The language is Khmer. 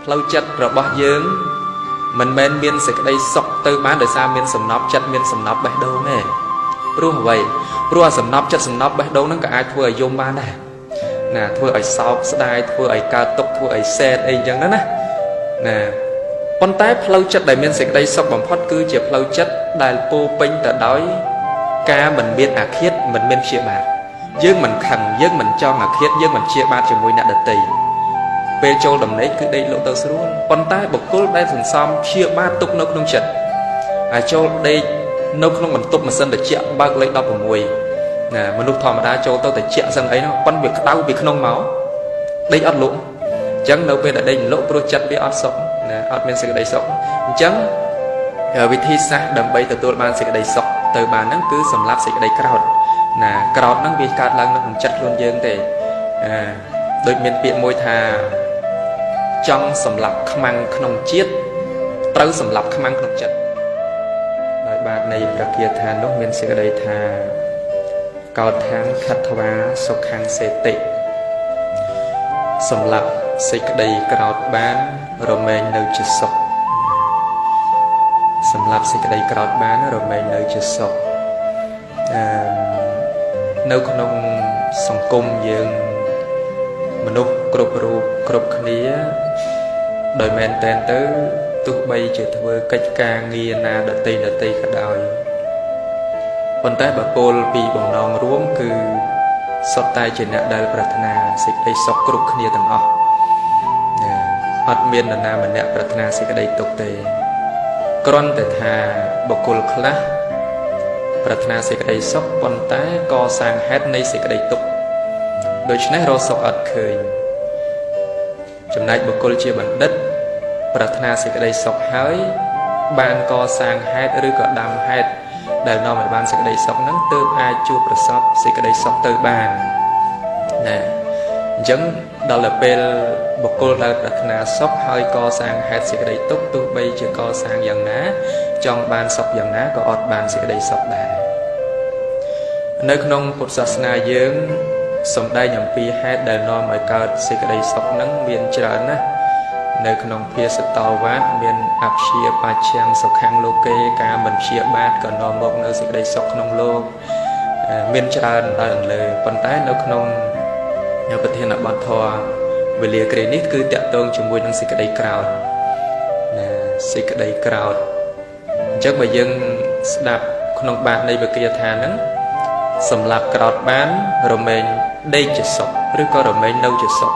ផ្លូវចិត្តរបស់យើងមិនមែនមានសេចក្តីសុខទៅបានដោយសារមានសំណប់ចិត្តមានសំណប់បេះដូងទេព្រោះអ្វីព្រោះអាសំណប់ចិត្តសំណប់បេះដូងហ្នឹងក៏អាចធ្វើឲ្យយំបានដែរណាធ្វើឲ្យសោកស្ដាយធ្វើឲ្យកើតទុក្ខធ្វើឲ្យសែតអីចឹងណាណាប៉ុន្តែផ្លូវចិត្តដែលមានសេចក្តីសុខបំផុតគឺជាផ្លូវចិត្តដែលពោពេញទៅដោយការមិនមានអាឃាតមិនមានព្យាបាទយើងមិនខឹងយើងមិនចង់អាឃាតយើងមិនព្យាបាទជាមួយអ្នកដទៃពេលចូលដំណេកគឺដេកលក់ទៅស្រួលប៉ុន្តែបុគ្គលដែលសន្សំព្យាបាទទុកនៅក្នុងចិត្តហើយចូលដេកនៅក្នុងបន្ទប់ម៉ាស៊ីនត្រជាក់បើកលេខ16ណាមនុស្សធម្មតាចូលទៅត្រជាក់សឹងអីនោះប៉ុន្តែវាក្តៅពីក្នុងមកដេកអត់លក់អញ្ចឹងនៅពេលដែលដេកលក់ព្រោះចិត្តវាអត់សុខណាអត់មានសេចក្តីសុខអញ្ចឹងវិធីសាស្ត្រដើម្បីទទួលបានសេចក្តីសុខទៅបានហ្នឹងគឺសម្រាប់សេចក្តីក្រោធណាក្រោធហ្នឹងវាកើតឡើងនៅក្នុងចិត្តខ្លួនយើងទេដូចមានពាក្យមួយថាចង់សម្លាប់ខ្មាំងក្នុងជាតិត្រូវសម្លាប់ខ្មាំងក្នុងចិត្តដោយបាទនៃព្រះគាថានោះមានសេចក្តីថាកោឋានខត្វាសុខੰសេតិសម្លាប់សេចក្តីក្រោធបានរមែងនៅជាសុខសម្លាប់សេចក្តីក្រោធបានរមែងនៅជាសុខនៅក្នុងសង្គមយើងមនុស្សគ្រប់រូបគ្រប់គ្នាដោយមែនតែនទៅទោះបីជាធ្វើកិច្ចការងារណាដតីក៏ដោយប៉ុន្តែបើគោលពីបំណងរួមគឺសុទ្ធតែជាអ្នកដែលប្រាថ្នាសេចក្តីសុខគ្រប់គ្នាទាំងអស់អត់មាននរណាម្នាក់ប្រាថ្នាសេចក្តីទុក្ខទេគ្រាន់តែថាបុគ្គលខ្លះប្រាថ្នាសេចក្តីសុខប៉ុន្តែកសាងហេតុនៃសេចក្តីទុក្ខដូច្នេះរកសុខអត់ឃើញចំណែកបុគ្គលជាបណ្ឌិតប្រាថ្នាសេចក្តីសុខហើយបានកសាងហេតុឬក៏ដាំហេតុដែលនាំឲ្យបានសេចក្តីសុខហ្នឹងទើបអាចជួបប្រសពសេចក្តីសុខទៅបានណាអញ្ចឹងដល់ទៅពេលបុគ្គលដែលប្រាថ្នាសុខហើយកសាងហេតុសេចក្តីទុក្ខទោះបីជាកសាងយ៉ាងណាចង់បានសុខយ៉ាងណាក៏អត់បានសេចក្តីសុខដែរនៅក្នុងពុទ្ធសាសនាយើងសំដែងអំពីហេតុដែលនាំឲ្យកើតសេចក្តីសុខហ្នឹងមានច្រើនណាស់នៅក្នុងភាសតោវាទមានអព្យាបច្ឆੰសុខੰលោកេការមិនព្យាបាទក៏នាំមកនៅសេចក្តីសុខក្នុងលោកមានច្រើនដល់អន្លើប៉ុន្តែនៅក្នុងប្រធានបទធម៌វេលាគ្រានេះគឺតាក់ទងជាមួយនឹងសេចក្តីក្រោធណាសេចក្តីក្រោធអញ្ចឹងបើយើងស្ដាប់ក្នុងបាតនៃវិគាថាហ្នឹងសម្រាប់ក្រោធបានរមែងដេកជាសុខឬក៏រមែងនៅជាសុខ